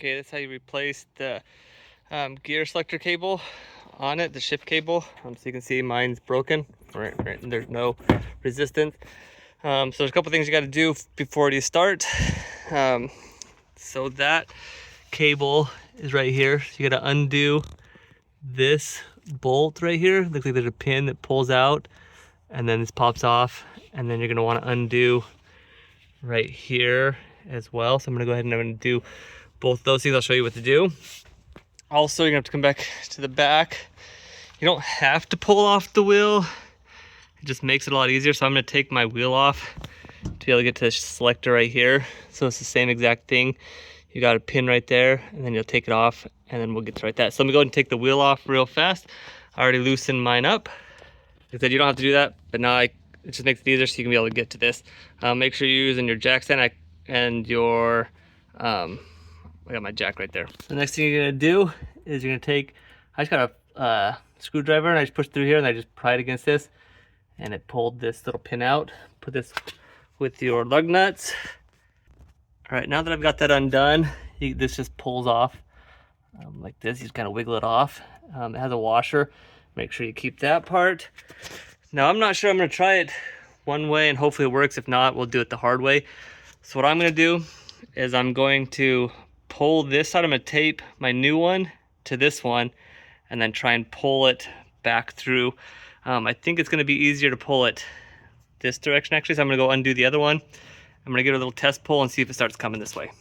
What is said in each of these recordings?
Okay, that's how you replace the gear selector cable on it, the shift cable. So you can see mine's broken, right, and there's no resistance. So there's a couple things you got to do before you start. So that cable is right here. So you got to undo this bolt right here. Looks like there's a pin that pulls out, and then this pops off, and then you're going to want to undo right here as well. So I'm going to go ahead and I'm going to do both those things. I'll show you what to do. Also, you're going to have to come back to the back. You don't have to pull off the wheel. It just makes it a lot easier. So I'm going to take my wheel off to be able to get to the selector right here. So it's the same exact thing. You got a pin right there, and then you'll take it off, and then we'll get to right that. So let me go ahead and take the wheel off real fast. I already loosened mine up. Like I said, you don't have to do that, but now it just makes it easier so you can be able to get to this. Make sure you're using your jack stand and your, I got my jack right there. The next thing you're gonna do is you're gonna take, I just got a screwdriver and I just pushed through here and I just pried it against this and it pulled this little pin out. Put this with your lug nuts. All right, now that I've got that undone, this just pulls off like this. You just kind of wiggle it off. It has a washer. Make sure you keep that part. Now I'm not sure. I'm gonna try it one way and hopefully it works. If not, we'll do it the hard way. So what I'm gonna do is I'm going to pull this out. I'm gonna tape my new one to this one and then try and pull it back through. I think it's gonna be easier to pull it this direction actually. So I'm gonna go undo the other one. I'm gonna give it a little test pull and see if it starts coming this way.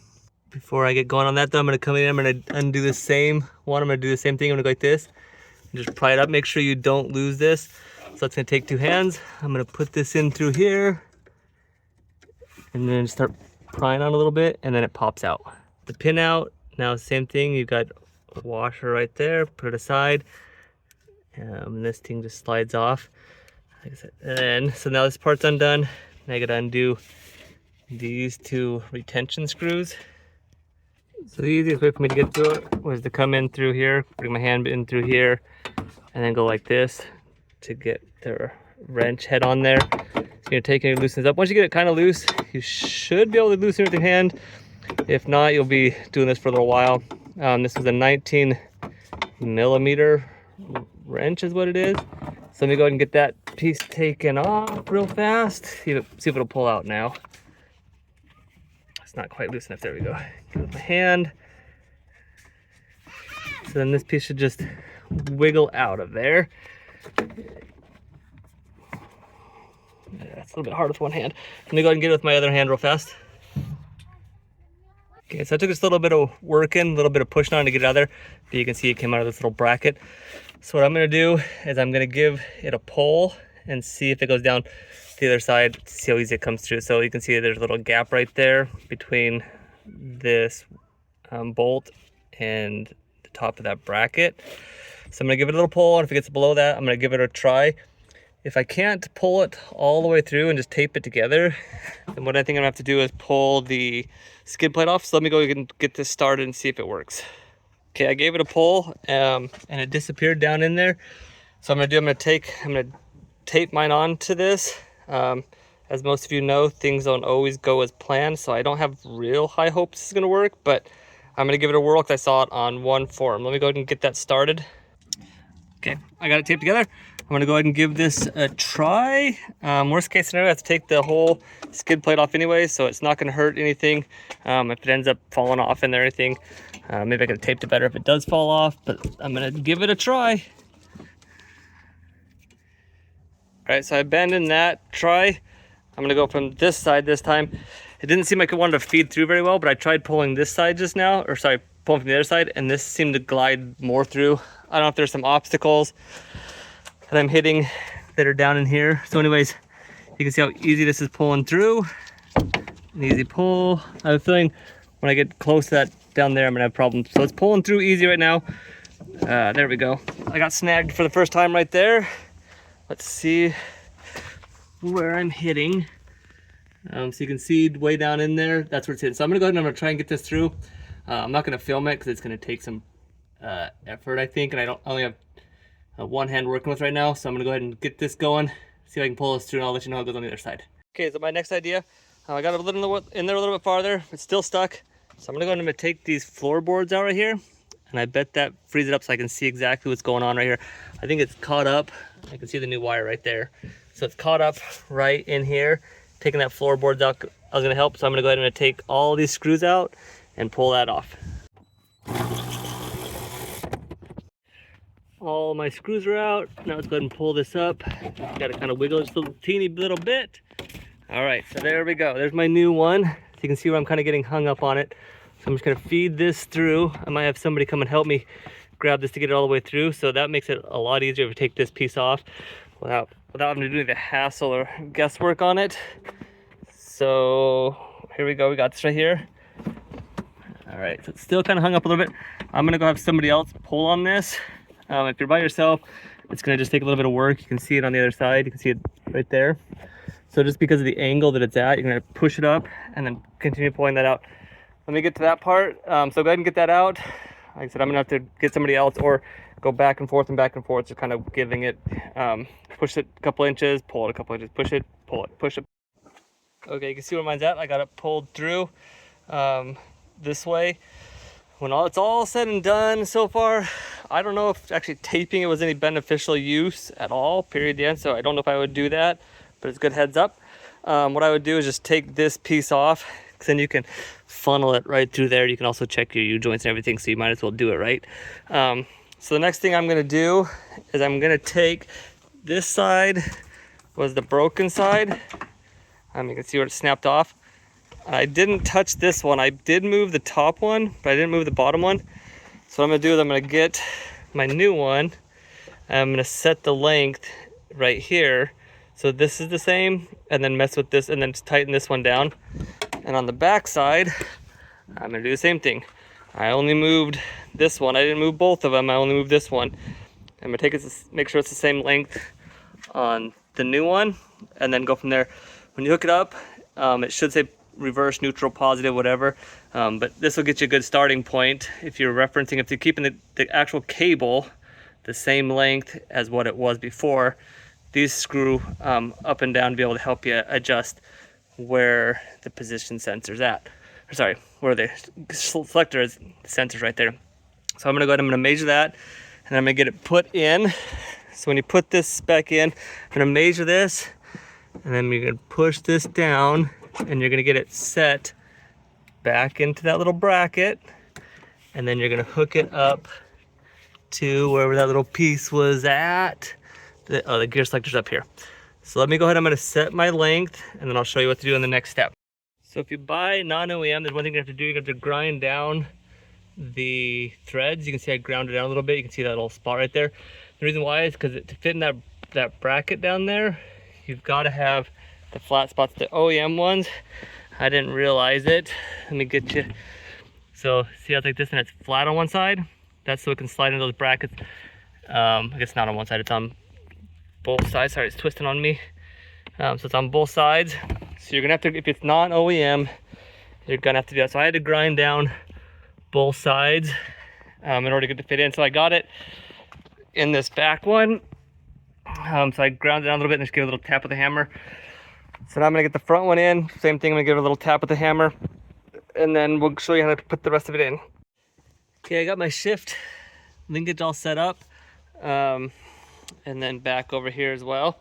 Before I get going on that though, I'm gonna come in, I'm gonna undo the same one. I'm gonna do the same thing. I'm gonna go like this and just pry it up. Make sure you don't lose this. So it's gonna take two hands. I'm gonna put this in through here and then start prying on a little bit and then it pops out. The pin out, now same thing. You've got a washer right there, put it aside. And this thing just slides off. Like I said. And then, so now this part's undone. Now I gotta undo these two retention screws. So the easiest way for me to get through it was to come in through here, bring my hand in through here, and then go like this to get the wrench head on there. So you're gonna take it and loosen it up. Once you get it kind of loose, you should be able to loosen it with your hand. If not, you'll be doing this for a little while. This is a 19 millimeter wrench is what it is. So let me go ahead and get that piece taken off real fast. See if it'll pull out now. It's not quite loose enough. There we go. Get it with my hand. So then this piece should just wiggle out of there. That's a little bit hard with one hand. Let me go ahead and get it with my other hand real fast. Okay, so I took this little bit of working, a little bit of pushing on to get it out of there. But you can see it came out of this little bracket. So what I'm gonna do is I'm gonna give it a pull and see if it goes down the other side, see how easy it comes through. So you can see there's a little gap right there between this bolt and the top of that bracket. So I'm gonna give it a little pull, and if it gets below that, I'm gonna give it a try. If I can't pull it all the way through and just tape it together, then what I think I'm gonna have to do is pull the skid plate off. So let me go and get this started and see if it works. Okay, I gave it a pull and it disappeared down in there. So I'm gonna tape mine onto this. As most of you know, things don't always go as planned, so I don't have real high hopes this is gonna work, but I'm gonna give it a whirl because I saw it on one form. Let me go ahead and get that started. Okay, I got it taped together. I'm gonna go ahead and give this a try. Worst case scenario, I have to take the whole skid plate off anyway, so it's not gonna hurt anything. If it ends up falling off in there or anything, maybe I could have taped it better if it does fall off, but I'm gonna give it a try. All right, so I abandoned that try. I'm gonna go from this side this time. It didn't seem like it wanted to feed through very well, but I tried pulling this side just now, or sorry, pulling from the other side, and this seemed to glide more through. I don't know if there's some obstacles that I'm hitting that are down in here. So anyways, you can see how easy this is pulling through. An easy pull. I have a feeling when I get close to that down there, I'm gonna have problems. So it's pulling through easy right now. There we go. I got snagged for the first time right there. Let's see where I'm hitting. So you can see way down in there, that's where it's hitting. So I'm gonna go ahead and I'm gonna try and get this through. I'm not gonna film it because it's gonna take some effort, I think, and I only have one hand working with right now. So I'm gonna go ahead and get this going, see if I can pull this through, and I'll let you know how it goes on the other side. Okay, so my next idea, I got it in there a little bit farther. It's still stuck. So I'm gonna go ahead and take these floorboards out right here, and I bet that frees it up so I can see exactly what's going on right here. I think it's caught up. I can see the new wire right there. So it's caught up right in here. Taking that floorboards out I was gonna help, so I'm gonna go ahead and take all these screws out and pull that off. All my screws are out. Now let's go ahead and pull this up. Got to kind of wiggle just a teeny little bit. All right, so there we go. There's my new one. So you can see where I'm kind of getting hung up on it. So I'm just gonna feed this through. I might have somebody come and help me grab this to get it all the way through. So that makes it a lot easier to take this piece off without having to do the hassle or guesswork on it. So here we go. We got this right here. All right, so it's still kind of hung up a little bit. I'm gonna go have somebody else pull on this. If you're by yourself, it's gonna just take a little bit of work. You can see it on the other side. You can see it right there. So just because of the angle that it's at, you're gonna push it up and then continue pulling that out. Let me get to that part. So go ahead and get that out. Like I said, I'm gonna have to get somebody else or go back and forth, just kind of giving it, push it a couple inches, pull it a couple inches, push it, pull it, push it. Okay, you can see where mine's at. I got it pulled through this way. When it's all said and done so far, I don't know if actually taping it was any beneficial use at all, period, the end. So I don't know if I would do that, but it's a good heads up. What I would do is just take this piece off, because then you can funnel it right through there. You can also check your U-joints and everything, so you might as well do it right. So the next thing I'm gonna do is I'm gonna take this side, was the broken side. You can see where it snapped off. I didn't touch this one. I did move the top one, but I didn't move the bottom one. So what I'm gonna do is I'm gonna get my new one, and I'm gonna set the length right here. So this is the same, and then mess with this, and then just tighten this one down. And on the back side, I'm gonna do the same thing. I only moved this one. I didn't move both of them. I only moved this one. I'm gonna take it, make sure it's the same length on the new one, and then go from there. When you hook it up, it should say reverse, neutral, positive, whatever. But this will get you a good starting point if you're referencing, if you're keeping the actual cable the same length as what it was before. These screw up and down to be able to help you adjust where the position sensor's at. Or sorry, where the selector is, the sensor's right there. So I'm gonna go ahead, I'm gonna measure that, and I'm gonna get it put in. So when you put this back in, I'm gonna measure this, and then you're gonna push this down, and you're gonna get it set back into that little bracket, and then you're gonna hook it up to wherever that little piece was at. The gear selector's up here. So let me go ahead, I'm gonna set my length, and then I'll show you what to do in the next step. So if you buy non-OEM, there's one thing you have to do. You have to grind down the threads. You can see I ground it down a little bit. You can see that little spot right there. The reason why is because to fit in that bracket down there, you've got to have the flat spots. The OEM ones, I didn't realize it. Let me get you. So see how it's like this and it's flat on one side? That's so it can slide into those brackets. I guess not on one side, it's on both sides. Sorry, it's twisting on me. So it's on both sides. So you're gonna have to, if it's non-OEM, you're gonna have to do that. So I had to grind down both sides in order to get it to fit in. So I got it in this back one. So I ground it down a little bit and just give it a little tap with the hammer. So now I'm gonna get the front one in. Same thing, I'm gonna give it a little tap with the hammer, and then we'll show you how to put the rest of it in. Okay, I got my shift linkage all set up, and then back over here as well.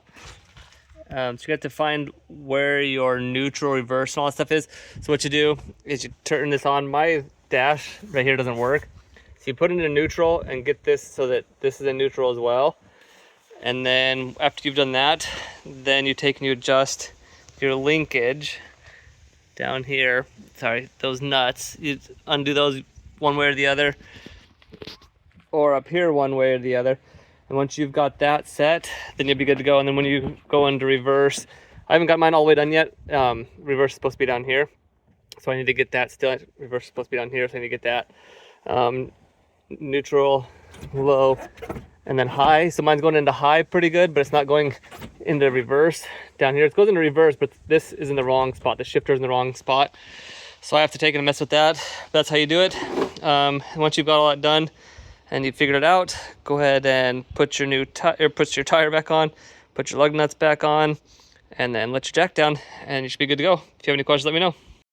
So you have to find where your neutral, reverse, and all that stuff is. So what you do is you turn this on. My dash right here doesn't work. So you put it in neutral and get this so that this is in neutral as well. And then after you've done that, then you take and you adjust your linkage down here. Sorry, those nuts. You undo those one way or the other, or up here one way or the other. And once you've got that set, then you'll be good to go. And then when you go into reverse, I haven't got mine all the way done yet. Reverse is supposed to be down here. So I need to get that still. Reverse is supposed to be down here, so I need to get that. Neutral, low, and then high. So mine's going into high pretty good, but it's not going into reverse down here. It goes into reverse, but this is in the wrong spot. The shifter's in the wrong spot. So I have to take it and mess with that. That's how you do it. And once you've got all that done, and you figured it out, go ahead and put your new put your tire back on, put your lug nuts back on, and then let your jack down, and you should be good to go. If you have any questions, let me know.